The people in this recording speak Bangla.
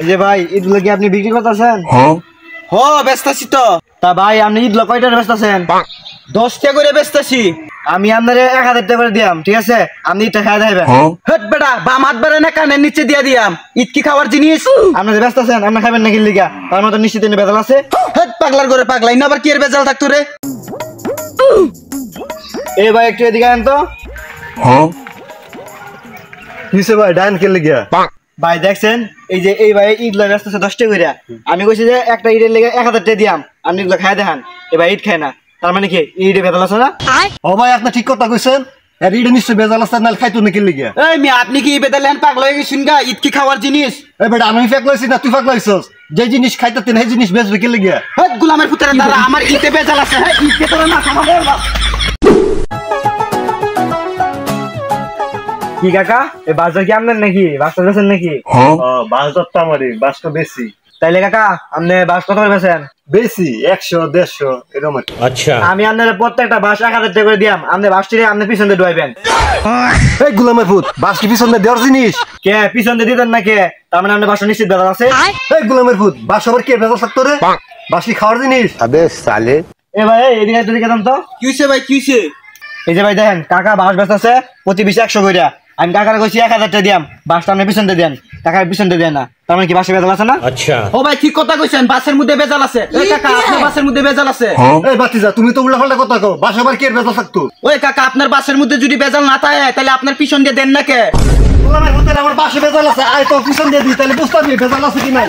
এই যে ভাই ঈদগুলো কি আপনি বিক্রি করতেছেন? হ বেচতাছি তো। তা ভাই আপনি ঈদগুলো কয়টার বেচতেছেন? 10 টাকা করে বেচতাছি। আমি আপনারে 1000 টাকা করে দিয়াম, ঠিক আছে? আপনি ঈদটা খাওয়া দেবেন। হেট বেটা বাম হাত বেড়ে না কানের নিচে দিয়া দিয়াম। ঈদ কি খাওয়ার জিনিস? আপনি যে বেচতেছেন আপনি খাবেন নাকি লিগা? তার মতো নিশ্চিত বেজাল আছে। হেট পাগলার ঘরে পাগলাই না আবার কি এর বেজাল থাকতো রে? এই ভাই একটু এদিকে আন তো। কিসে ভাই ডাইন কে লিগা? ভাই দেখছেন এই যে এই ভাই ঈদ লাগে আসতেছে 10 টাকা করে। আমি কইছি যে একটা ঈদের লেগে 1000 টাকা দিয়াম, আপনি এগুলো খাই দেখান। এই ভাই ঈদ খায় না, তার মানে কি ঈদে বেজাল আছে না? ও ভাই আপনি ঠিক কথা কইছেন। এর ইডে নিশ্চয় বেজাল আছে নাল খাইতো নাকি লিগা? এই মি আপনি কি বেদালেন পাগল হয়ে গেছেন গা? ঈদ কি খাওয়ার জিনিস? এই বেটা আমি ফেক লইছি না তুই ফেক লইছস? যে জিনিস খাইতে তিন সেই জিনিস বেচবে কি লিগা? হেট গোলামের পুত্রের দ্বারা আমার ঈদে বেজাল আছে। হ্যাঁ ঈদ কে তোরা না খাওয়া না। কি কাকা এই বাজার কি আপনার নাকি? বাসটা বেছেন নাকি? ও বাস দত্তা আমারই বাসটা বেশি। তাইলে কাকা আপনি বাস কত করে বেছেন? বেশি 100 150 এরকম। আচ্ছা আমি আপনার প্রত্যেকটা বাস 1000 টাকা করে দিয়াম, আপনি বাসটি আপনি পিছন দিয়ে ডুয়াইবেন। এই গোলামের পুত বাস কি পিছনে দেওয়ার জিনিস? কে পিছন দিয়ে দিতেন না কে? তার মানে আপনার বাসা নিশ্চিত বেজাল আছে। এই গোলামের পুত বাস আবার কে বেজাল থাকতো রে? বাস কি খাওয়ার জিনিস? अबे साले এ ভাই এদিকে এদিকে দাম তো। কি হইছে ভাই কি হইছে? এই যে ভাই দেখেন কাকা বাস বেচতেছে প্রতি পিছে 100 কইরা। আমি কাকারে কইছি 1000 টাকা দিয়াম, বাসটা আপনি পিছন দিয়ে দেন। কাকা পিছন দিয়ে দেন না, তার মানে কি বাসে বেজাল আছে না? ও ভাই ঠিক কথা কইছেন, বাসের মধ্যে বেজাল আছে। এই কাকা আপনার বাসের মধ্যে বেজাল আছে। এই বাতিজা তুমি তো উল্টা পাল্টা কথা কও। বাস আবার কে বেজাল থাকতো? ওই কাকা আপনার বাসের মধ্যে যদি বেজাল না থাকে তাহলে আপনার পিছন দিয়ে দেন না কে? গোলামের পুতের আমার বাসে বেজাল আছে। আয় তো পিছন দিয়ে দি তাহলে বুঝতে পারবি বেজাল আছে কি নাই।